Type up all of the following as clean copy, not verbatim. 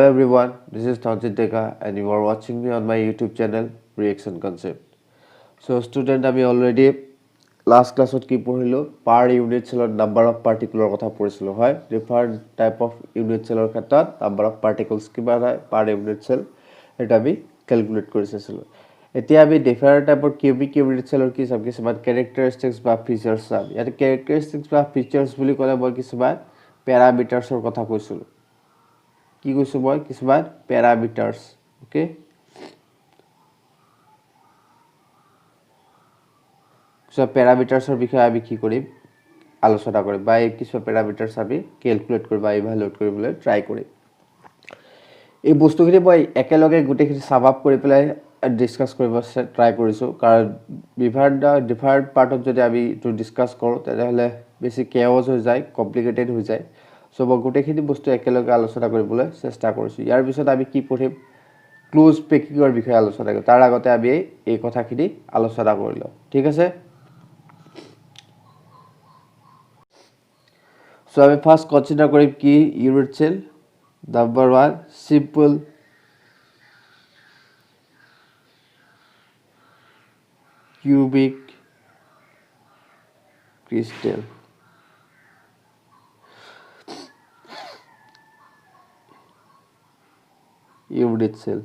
everyone, this is Tanjit Deka and you are watching me on my YouTube channel Reaction Concept. So student আমি already last class কি পঢ়িলো per unit cell number of particle কথা পঢ়িছিলো হয় different type of unit cell ক্ষেত্ৰত number of particles কিবা হয় per unit cell এটা আমি calculate কৰিছিলো এতিয়া আমি different type of cubic unit cell কি সব কিছুমান characteristics বা features চাম ইয়াত characteristics বা features বুলি ক'লে মই কিছুমান parameters কথা কৈছিলো কি কৈছো মই কিছুমান প্যাৰামিটাৰস ওকে সো প্যাৰামিটাৰসৰ বিষয়ে আমি কি কৰিম আলোচনা কৰিম বা এই কিছু প্যাৰামিটাৰস আমি ক্যালকুলেট কৰিব বা ইভালুয়েট কৰিবলৈ ট্ৰাই কৰিম এই বস্তুখিনি মই একেলগে গুটেখিনি সাম আপ কৰি পেলাই ডিসকাস কৰিব ট্ৰাই কৰিছো কাৰণ ডিফাৰেন্ট পাৰ্টত যদি আমি টু ডিসকাস কৰো তেতিয়াহলে বেছি কেওস হৈ যায় কমপ্লিকেটেড হৈ যায় সো মই গুটেখিনি বস্তু একেলগে আলোচনা কৰিবলৈ চেষ্টা কৰিছো ইয়াৰ পিছত আমি কি পঢ়িম ক্লোজ পেকিংৰ বিষয়ে আলোচনা কৰিম তাৰ আগতে আমি এই কথাখিনি আলোচনা কৰি লওঁ ঠিক আছে সো আমি ফাৰ্স্ট কনসিডাৰ কৰিম কি unit cell number 1 simple cubic crystal unit cell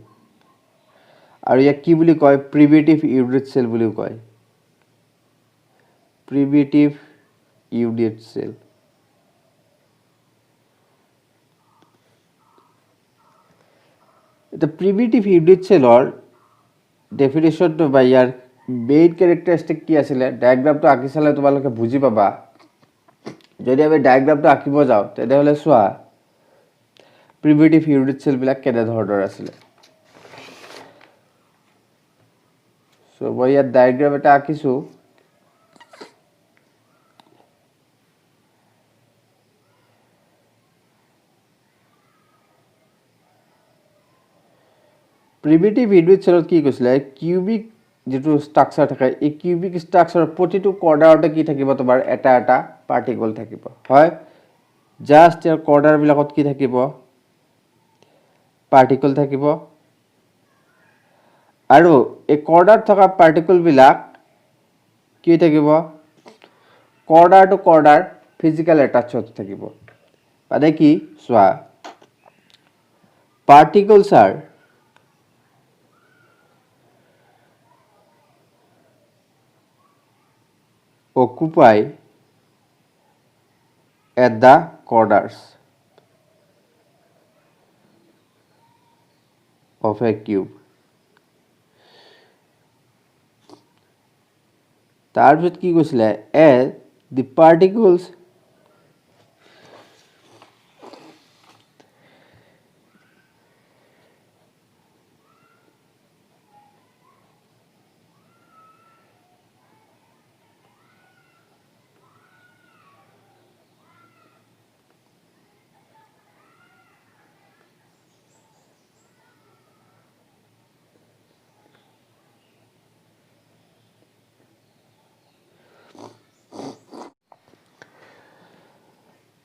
আৰু ইয়াক কি বুলি কয় প্ৰিমিটিভ ইউনিট সেল বুলি কয় primitive unit cell The primitive unit cell or definition to by your main characteristic কি আছিল ডায়াগ্ৰামটো আঁকি চালে তোমালোকে বুজি পাবা যদি আমি ডায়াগ্ৰামটো আঁকিব যাও তেতিয়াহলে সোৱা প্ৰিমিটিভ ইউনিট সেল বিলাক কেনে ধৰণৰ আছিল সো মই ইয়াত ডায়াগ্ৰাম এটা আঁকিছো প্ৰিমিটিভ ইউনিট সেলত কি কৈছিলে কিউবিক যেটো স্ট্ৰাকচাৰ থাকে এই কিউবিক স্ট্ৰাকচাৰ প্ৰতিটো কৰ্ডাৰতে কি থাকিব তোমাৰ এটা এটা পাৰ্টিকল থাকিব হয় জাস্ট ইয়াৰ কৰ্ডাৰ বিলাকত কি থাকিব পাৰ্টিকল থাকিব আৰু এই কৰ্ডাৰ থকা পাৰ্টিকল বিলাক কি থাকিব কৰ্ডাৰ টু কৰ্ডাৰ ফিজিক্যাল অ্যাটাচমেন্ট থাকিব মানে কি সোৱা particles are occupy at the corners of a cube তাৰপিছত কি কৈছিলে as the particles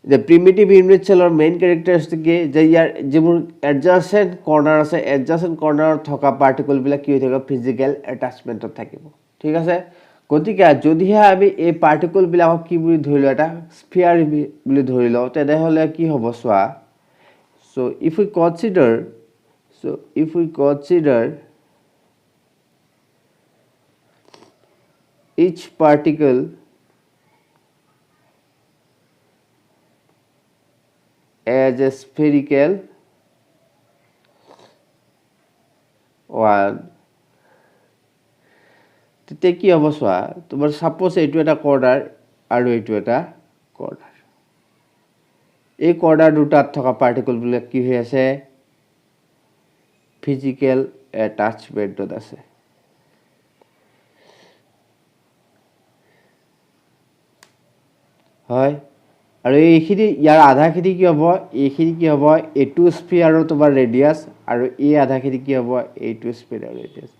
The primitive unit cell or main characteristic যে ইয়াৰ যেবোৰ adjacent corner আছে adjacent corner থকা particle বিলাক কি হৈ থাকে physical attachment থাকিব ঠিক আছে গতিকে যদিহে আমি এই particle বিলাকক কি বুলি ধৰিলো এটা sphere বুলি ধৰিলো তেতিয়াহলে কি হ'ব সোৱা so if we consider each particle as a spherical one তেতিয়া কি হ'ব সোৱা তোমাৰ সাপোজ এইটো এটা কৰ্ডাৰ আৰু এইটো এটা কৰ্ডাৰ এই কৰ্ডাৰ দুটাত থকা পাৰ্টিকল বিলাক কি হৈ আছে ফিজিক্যাল অ্যাটাচমেন্টত আছে হয় আৰু এইখিনি ইয়াৰ আধাখিনি কি হ'ব এইখিনি কি হ'ব এটু স্ফিয়াৰৰ তোমাৰ ৰেডিয়াস আৰু এই আধাখিনি কি হ'ব এইটু স্ফিয়াৰৰ ৰেডিয়াস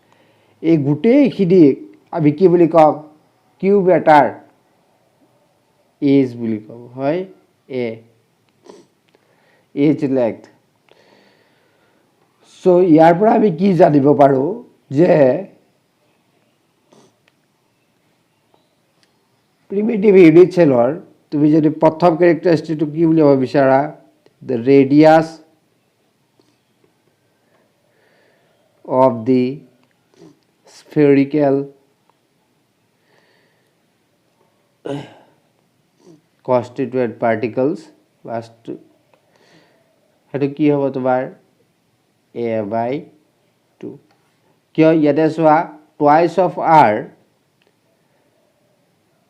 এই গুটেইখিনি আমি কি বুলি কম কিউব এটাৰ এজ বুলি কম হয় এ এজ লেংথ সো ইয়াৰ পৰা আমি কি জানিব পাৰো যে প্ৰিমিটিভ ইউনিট সেলৰ তুমি যদি প্ৰথম ক্যাৰেক্টাৰিষ্টিকটো কি বুলি হ'ব বিচাৰা the radius of the spherical constituent particles হেতু কি হ'ব তোমাৰ a/2 কিয় ইয়াতে চোৱা twice of r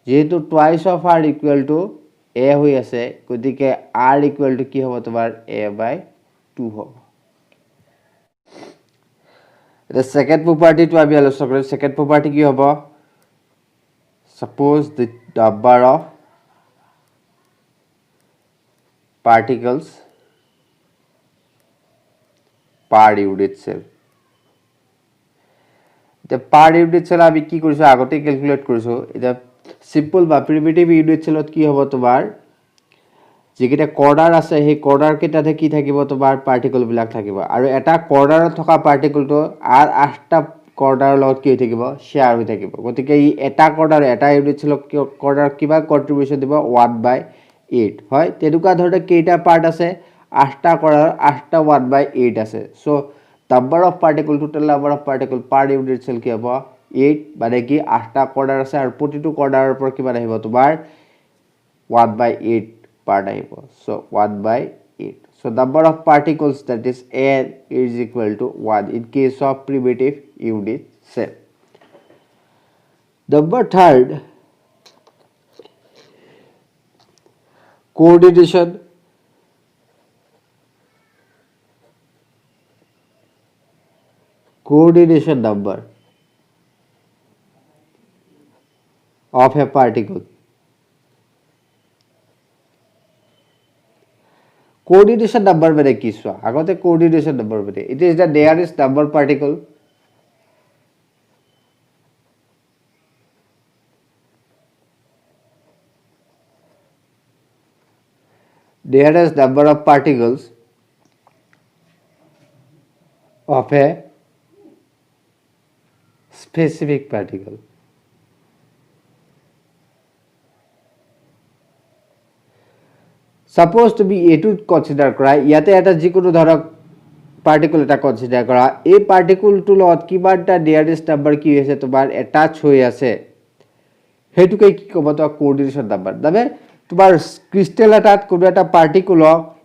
যেহেতু twice of r equal to a হৈ আছে গতিকে r equal to কি হ'ব তোমাৰ a/2 হ'ব The second property to আমি আলোচনা কৰিম second property কি হ'ব suppose the number of particles per unit cell the per unit cell আমি কি কৰিছো আগতে ক্যালকুলেট কৰিছো এটা সিম্পল বা প্ৰিমিটিভ ইউনিট সেলত কি হ'ব তোমাৰ যেকিটা কৰ্ডাৰ আছে সেই কৰ্ডাৰ কেটাতে কি থাকিব তোমাৰ পাৰ্টিকল বিলাক থাকিব আৰু এটা কৰ্ডাৰত থকা পাৰ্টিকলটো আৰ 8টা কৰ্ডাৰৰ লগত কি হৈ থাকিব শেয়াৰ হৈ থাকিব গতিকে ই এটা কৰ্ডাৰ এটা ইউনিট সেলক কৰ্ডাৰ কিবা কন্ট্ৰিবিউশন দিব 1/8 হয় তেনুকা ধৰণে কেইটা পাৰ্ট আছে 8টা কৰ্ডাৰ 8টা 1/8 আছে so number of particle total number of particle per unit cell কি হ'ব 8 মানে কি 8টা কৰ্ডাৰ আছে আৰু প্ৰতিটো কৰ্ডাৰৰ পৰা কিমান আহিব তোমাৰ 1/8 part আহিব so 1/8 so number of particles that is n is equal to 1 in case of primitive unit cell number third coordination number of a particle coordination number মানে কি চোৱা আগতে coordination number মানে it is the nearest number particle nearest number of particles of a specific particle suppose তুমি এটু consider কৰা ইয়াতে এটা যিকোনো ধৰক পাৰ্টিকল এটা কনসিডাৰ কৰা এই পাৰ্টিকলটো লগত কিমানটা নিয়াৰেস্ট নাম্বাৰ কি হৈছে তোমাৰ অ্যাটাচ হৈ আছে হেতুকে কি ক'ব তো কোঅৰ্ডিনেশন নাম্বাৰ মানে তোমাৰ ক্ৰিস্টাল এটাত কোনো এটা পাৰ্টিকল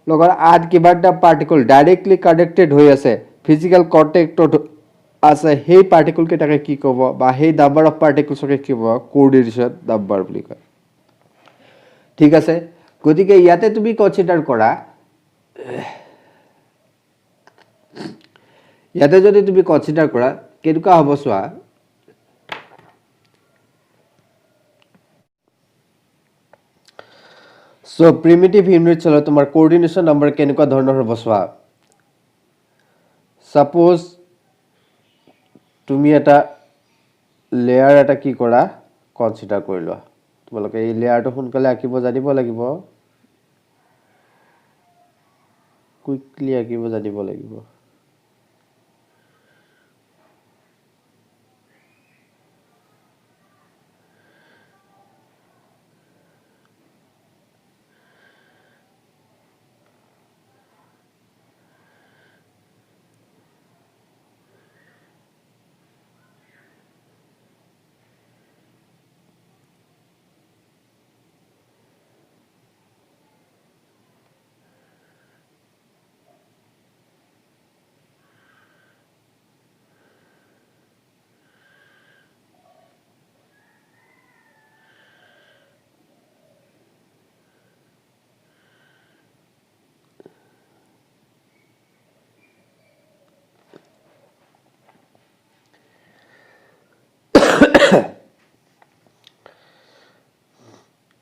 লগত আড কিমানটা পাৰ্টিকল ডাইৰেক্টলি কানেক্টেড হৈ আছে ফিজিক্যাল কন্টাক্টত আছে সেই পাৰ্টিকল কেটাকে কি ক'ব বা সেই নাম্বাৰ অফ পাৰ্টিকলছকে কি ক'ব কোঅৰ্ডিনেশন নাম্বাৰ বুলি কয় ঠিক আছে গতিকে ইয়াতে তুমি কনসিডাৰ কৰা ইয়াতে যদি তুমি কনসিডাৰ কৰা কেনেকুৱা হ'ব চোৱা সো প্ৰিমিটিভ ইউনিট সেল তোমাৰ কোঅৰ্ডিনেশন নাম্বাৰ কেনেকুৱা ধৰণৰ হ'ব চোৱা সাপোজ তুমি এটা লেয়াৰ এটা কি কৰা কনসিডাৰ কৰি লোৱা তোমালোকে এই লেয়াৰটো সোনকালে আঁকিব জানিব লাগিব কুইকলি আঁকিব জানিব লাগিব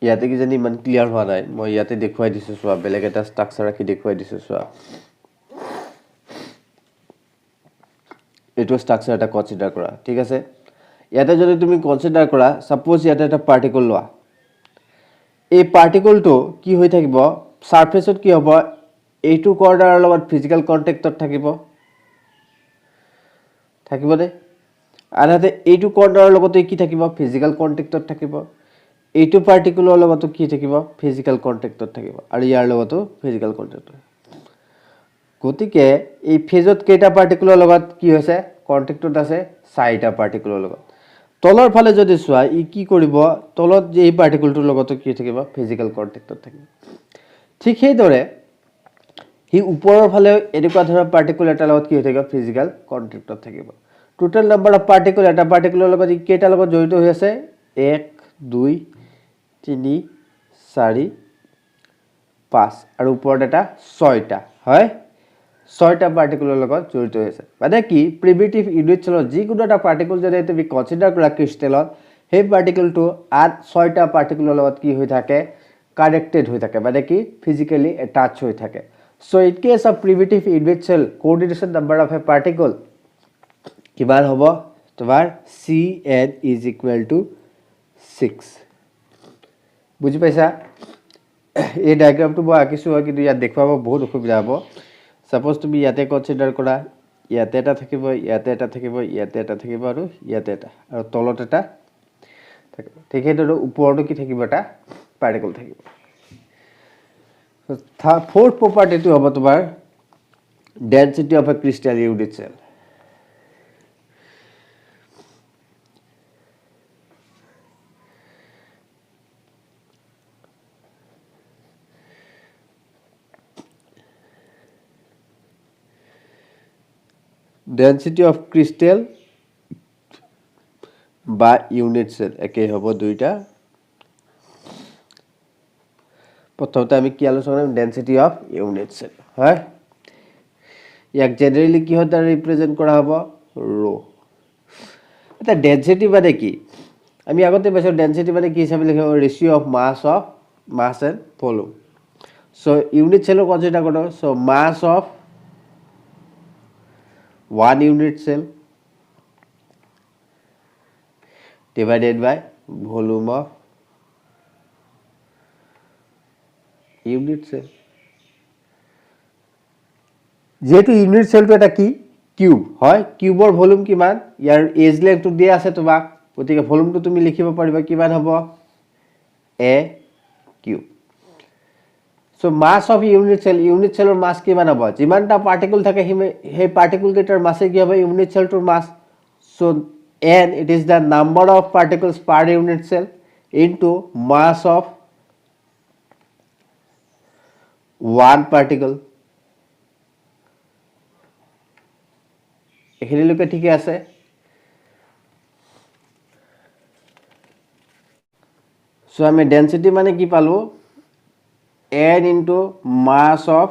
ইয়াতে কি জানি ইমান ক্লিয়াৰ হোৱা নাই মই ইয়াতে দেখুৱাই দিছো চোৱা বেলেগ এটা ষ্ট্ৰাকচাৰ ৰাখি দেখুৱাই দিছো চোৱা এটো ষ্ট্ৰাকচাৰ এটা কনসিডাৰ কৰা ঠিক আছে ইয়াতে যদি তুমি কনসিডাৰ কৰা সাপোজ ইয়াতে এটা পাৰ্টিকল লোৱা এই পাৰ্টিকলটো কি হৈ থাকিব সাৰফেসত কি হ'ব এইটো কৰ্ডাৰৰ লগত ফিজিক্যাল কন্টাক্টত থাকিব থাকিবনে আনহাতে এইটো কৰ্ডাৰৰ লগতে কি থাকিব ফিজিক্যাল কন্টেক্টত থাকিব এইটো পাৰ্টিকুলাৰ লগতো কি থাকিব ফিজিক্যাল কন্টেক্টত থাকিব আৰু ইয়াৰ লগতো ফিজিক্যাল কন্টেক্ট গতিকে এই ফেজত কেইটা পাৰ্টিকুলাৰ লগত কি হৈছে কন্টেক্টত আছে চাৰিটা পাৰ্টিকুলাৰ লগত তলৰ ফালে যদি চোৱা ই কি কৰিব তলত যে এই পাৰ্টিকুলটোৰ লগতো কি থাকিব ফিজিক্যাল কন্টেক্টত থাকিব ঠিক সেইদৰে হি ওপৰৰ ফালে এনেকুৱা ধৰণৰ পাৰ্টিকুলাৰ এটা লগত কি হৈ থাকিব ফিজিক্যাল কন্টেক্টত থাকিব টোটাল নাম্বাৰ অফ পাৰ্টিকুলাৰ এটা পাৰ্টিকুলাৰ লগত ই কেইটা লগত জড়িত হৈ আছে 1 2 3 4 5 আৰু ওপৰত এটা 6টা হয় 6টা পাৰ্টিকুলাৰ লগত জড়িত হৈ আছে মানে কি প্ৰিমিটিভ ইউনিট চেলত যিকোনো এটা পাৰ্টিকুল যদি তুমি কনসিডাৰ কৰা ক্ৰিষ্টেলত সেই পাৰ্টিকুলটো আঠ 6টা পাৰ্টিকুলাৰ লগত কি হৈ থাকে কানেক্টেড হৈ থাকে মানে কি ফিজিক্যালি এটাচ হৈ থাকে so in case of primitive unit cell coordination number of a particle কিমান হ'ব তোমাৰ Cn is equal to 6 বুজি পাইছা এই ডায়াগ্ৰামটো মই আঁকিছো কিন্তু ইয়াত দেখুৱাব বহুত অসুবিধা হ'ব সাপোজ তুমি ইয়াতে কনসিডাৰ কৰা ইয়াতে এটা থাকিব ইয়াতে এটা থাকিব ইয়াতে এটা থাকিব আৰু ইয়াতে এটা আৰু তলত এটা থাকিব ঠিক সেইদৰে ওপৰতো কি থাকিব এটা পাৰ্টিকল থাকিব fourth property to hobo tomar density of a crystal unit cell density of crystal বা unit cell একে hobo দুইটা প্রথমতে আমি কি আলোচনা কৰিম ডেনসিটি অফ ইউনিট সেল হয় ইয়াক জেনাৰেলি কি হয় ৰিপ্ৰেজেন্ট কৰা হ'ব রো এটা ডেনসিটি মানে কি আমি আগতে পাইছো ডেনসিটি মানে কি হিচাপে লিখিব ratio of mass and volume so unit সেলৰ কনসিডাৰ কৰক so mass of 1 unit cell divided by volume of unit cell যেহেতু ইউনিট সেলটো এটা কি কিউব হয় কিউবৰ ভলিউম কিমান ইয়াৰ এজ লেংথটো দিয়া আছে তোমাক গতিকে ভলিউমটো তুমি লিখিব পাৰিবা কিমান হ'ব a cube so mass of unit সেলৰ মাস কিমান হ'ব যিমানটা পাৰ্টিকল থাকে সেই পাৰ্টিকল কেইটাৰ মাসে কি হ'ব ইউনিট সেলটোৰ mass so n it is the number of particles per unit cell into mass of one particle এখানে লোকে ঠিক আছে সো আমি ডেনসিটি মানে কি পালো n into mass of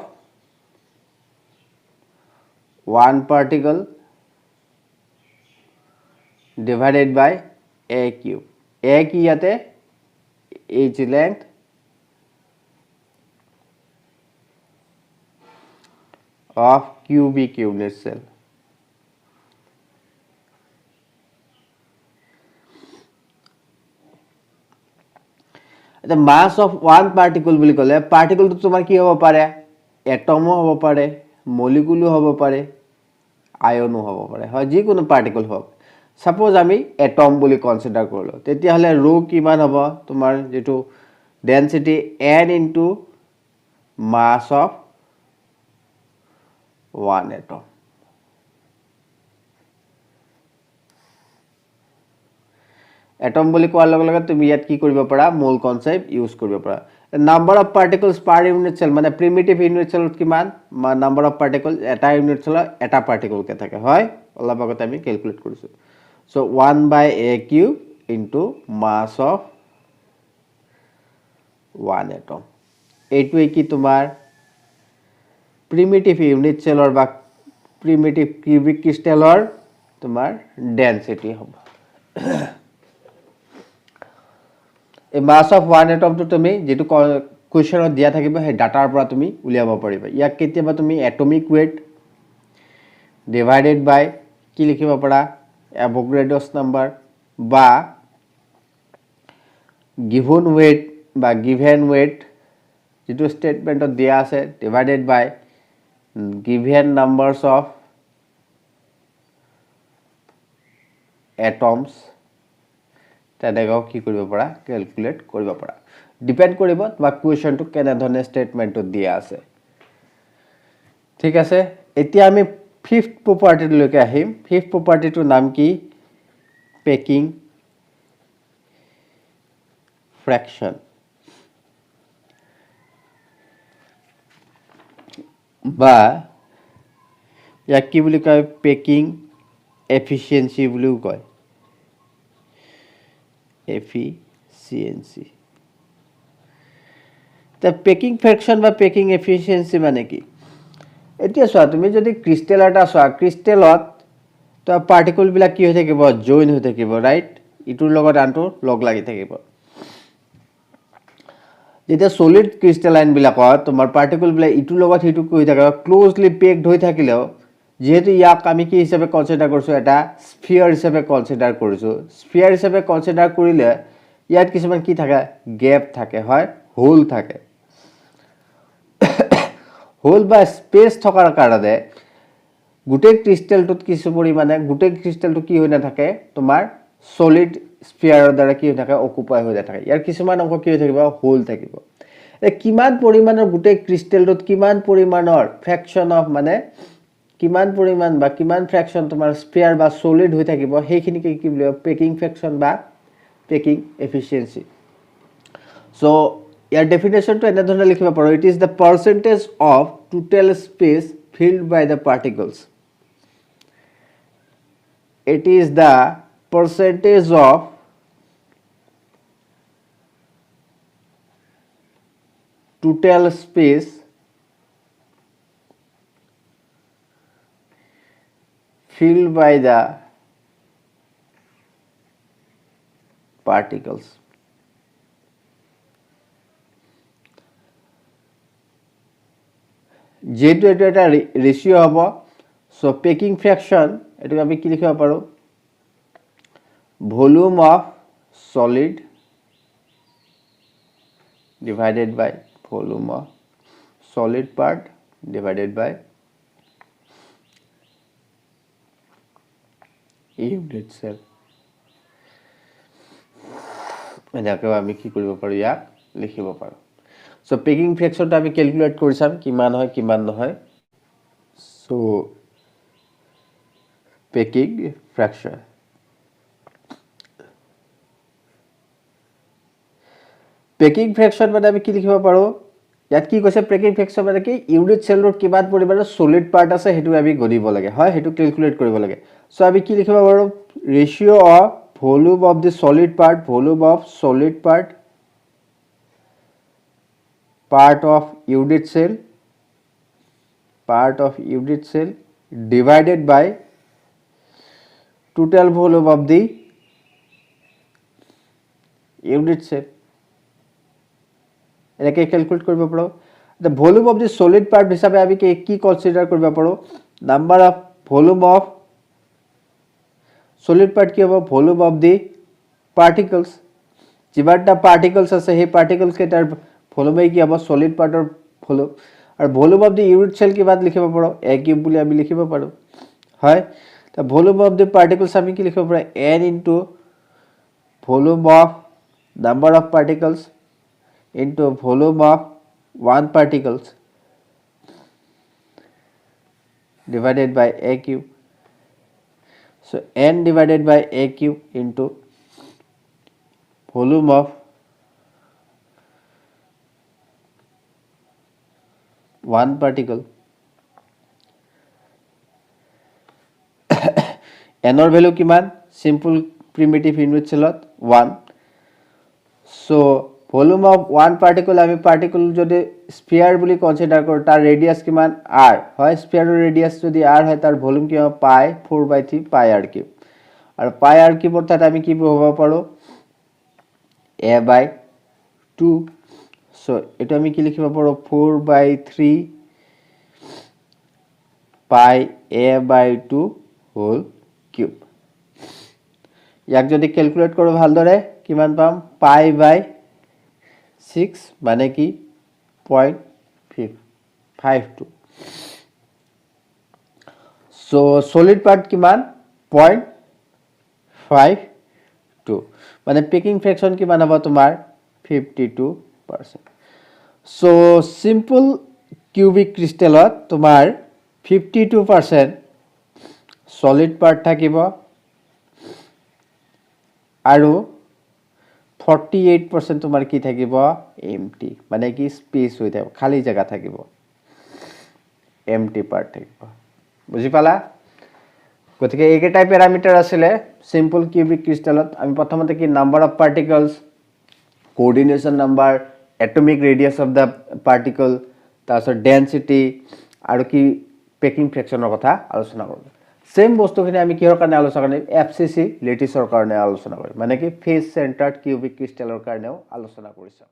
one particle divided by a cube a কি ইয়াতে h length of cubic unit cell the mass of one particle বুলি ক'লে particle তো তোমাৰ কি হ'ব পাৰে এটমো হ'ব পাৰে মলিকুলো হ'ব পাৰে আয়নো হ'ব পাৰে হয় যিকোনো পাৰ্টিকল হ'ব সাপোজ আমি এটম বুলি কনসিডাৰ কৰিলো তেতিয়া হলে ৰো কিমান হ'ব তোমাৰ যেটো density n into mass of one atom atom বুলি কোৱাৰ লগে লগে তুমি ইয়াত কি কৰিব পাৰা মোল কনসেপ্ট ইউজ কৰিব পাৰা number of particles per unit cell মানে প্ৰিমিটিভ ইউনিট সেলত কিমান নাম্বাৰ অফ পাৰ্টিকল এটা ইউনিট সেলত এটা পাৰ্টিকল কে থাকে হয় অলপ আগতে আমি ক্যালকুলেট কৰিছো so 1 by a cube into mass of one atom এইটো কি তোমাৰ প্ৰিমিটিভ ইউনিট সেলৰ বা প্ৰিমিটিভ কিউবিক ক্ৰিষ্টেলৰ তোমাৰ ডেনসিটি হ'ব এই মাস অফ ওয়ান এটম তো তুমি যেটো কোৱেশ্চনত দিয়া থাকিব সেই ডাটাৰ পৰা তুমি উলিয়াব পাৰিবা ইয়াক কেতিয়াবা তুমি এটমিক ওয়েট ডিভাইডেড বাই কি লিখিব পাৰা অ্যাভোগাড্ৰোছ নাম্বাৰ বা গিভন ওয়েট বা গিভেন ওয়েট যেটো স্টেটমেন্টত দিয়া আছে divided by given numbers of atoms তেনেকৈ কি কৰিব পাৰা ক্যালকুলেট কৰিব পাৰা ডিপেন্ড কৰিব তোমাক কোৱেশ্চনটো কেনে ধৰণে ষ্টেটমেন্টত দিয়া আছে ঠিক আছে এতিয়া আমি ফিফথ প্ৰপাৰ্টিলৈকে আহিম ফিফথ প্ৰপাৰ্টিটোৰ নাম কি পেকিং ফ্ৰেকশন বা ইয়াক কি বুলি কয় পেকিং এফিচিয়েন্সি বুলিও কয় এফিচিয়েন্সি তা পেকিং ফ্ৰেকশন বা পেকিং এফিচিয়েন্সি মানে কি এতিয়া চোৱা তুমি যদি ক্ৰিষ্টেল এটা চোৱা ক্ৰিষ্টেলত তো পাৰ্টিকল বিলাক কি হৈ থাকিব জয়েন হৈ থাকিব ৰাইট ইটোৰ লগত আনটো লগ লাগি থাকিব যেতিয়া সলিড ক্ৰিষ্টেলাইন বিলাকত তোমাৰ পাৰ্টিকল বিলাক ইটোৰ লগত হিটো হৈ থাকে ক্লোজলি পেকড হৈ থাকিলেও যেহেতু ইয়াক আমি কি হিচাপে কনসিডাৰ কৰিছো এটা স্ফিয়াৰ হিচাপে কনসিডাৰ কৰিছো স্ফিয়াৰ হিচাপে কনসিডাৰ কৰিলে ইয়াত কিছুমান কি থাকে গ্যাপ থাকে হয় হোল থাকে হোল বা স্পেস থকাৰ কাৰণে গুটে ক্ৰিষ্টেলটোত কিছু পৰিমাণে গুটে ক্ৰিষ্টেলটো কি হৈ নাথাকে তোমাৰ সলিড স্ফিয়াৰৰ দ্বাৰা কি হৈ থাকে অকুপাই হৈ থাকে ইয়াৰ কিছুমান অংশ কি হৈ থাকিব হোল থাকিব কিমান পৰিমাণৰ গুটে ক্ৰিষ্টেলটোত কিমান পৰিমাণৰ ফ্ৰেকশন অফ মানে কিমান পৰিমাণ বা কিমান ফ্ৰেকশন তোমাৰ স্ফিয়াৰ বা সলিড হৈ থাকিব সেইখিনিকে কি বুলি পেকিং ফ্ৰেকশন বা পেকিং এফিচিয়েন্সি সো ইয়াৰ ডেফিনেশনটো এনে ধৰণে লিখিব পাৰো it is the percentage of total space filled by the particles it is the percentage of total space filled by the particles যেহেতু এটা একটা রেশিও হব সো পেকিং ফ্র্যাকশন এটাকে আমি কি লিখিব পাৰো volume of solid divided by volume of solid part divided by unit cell এনেকৈ আমি কি কৰিব পাৰো ইয়াক লিখিব পাৰো সো পেকিং ফ্ৰ্যাকশনটা আমি ক্যালকুলেট কৰি চাম কিমান হয় কিমান নহয় সো পেকিং ফ্ৰ্যাকশন পেকিং ফ্ৰ্যাকশন মানে আমি কি লিখিব পাৰো ইয়াত কি কৈছে পেকিং ফ্ৰ্যাকশন মানে কি ইউনিট সেলৰ কিমান পৰিমাণৰ সলিড পাৰ্ট আছে হেতু আমি গণিব লাগে হয় হেতু ক্যালকুলেট কৰিব লাগে সো আমি কি লিখিব পাৰো ratio of volume of the solid part volume of solid part part of unit cell divided by total volume of the unit cell এনেকৈ ক্যালকুলেট কৰিব পাৰো the volume of the solid part হিচাপে আমি কি কনসিডাৰ কৰিব পাৰো number of volume of solid part কি হ'ব ভলিউম অফ the particles যিমানটা পাৰ্টিকলছ আছে সেই পাৰ্টিকলছ কেটাৰ ভলিউম কি হ'ব সলিড পাৰ্টৰ ভলিউম আৰু volume of the unit cell কিমান লিখিব পাৰো a কিউব বুলি আমি লিখিব পাৰো হয় তা ভলিউম অফ দি পাৰ্টিকলছ আমি কি লিখিব পাৰো n into volume of number of particles into volume of one particles divided by a cube so n divided by a cube into volume of one particle n or value kiman simple primitive unit cellot 1 so volume of one particle ami particle jodi sphere boli consider kor tar radius kiman r hoy sphere or radius jodi r hoy tar volume ki pi 4/3 pi r cube আর pi r cube অর্থাৎ আমি কি বলবো পারো a/2 so এটা আমি কি লিখিব পারো 4/3 pi a/2 হোল কিউব ইয়াক যদি ক্যালকুলেট করো ভালদৰে কিমান পাম pi/6 মানে কি 0.52 সো সলিড পার্ট কিমান 0.52 52 মানে পেকিং ফ্ৰেকশন কিমান হ'ব তোমাৰ 52%. সো সিম্পল কিউবিক ক্ৰিস্টালত তোমাৰ 52% সলিড পাৰ্ট থাকিব আৰু 48% তোমাৰ কি থাকিব এমটি মানে কি স্পেস হৈ থাকিব খালি জায়গা থাকিব এমটি পার্ট থাকিব বুজি পালা গতিকে এইকেইটা প্যাৰামিটাৰ আছিলে সিম্পল কিউবিক ক্ৰিস্টালত আমি প্ৰথমতে কি number of particles coordination number atomic radius of the particle তাৰপিছত ডেন্সিটি আৰু কি পেকিং ফ্ৰেকশনৰ কথা আলোচনা কৰিম সেম বস্তুখিনি আমি কিহৰ কাৰণে আলোচনা কৰিম এফসিসি লেটিছৰ কাৰণে আলোচনা কৰিম মানে কি ফেজ চেন্টাৰ্ড কিউবিক ক্ৰিস্টালৰ কাৰণেও আলোচনা কৰিছো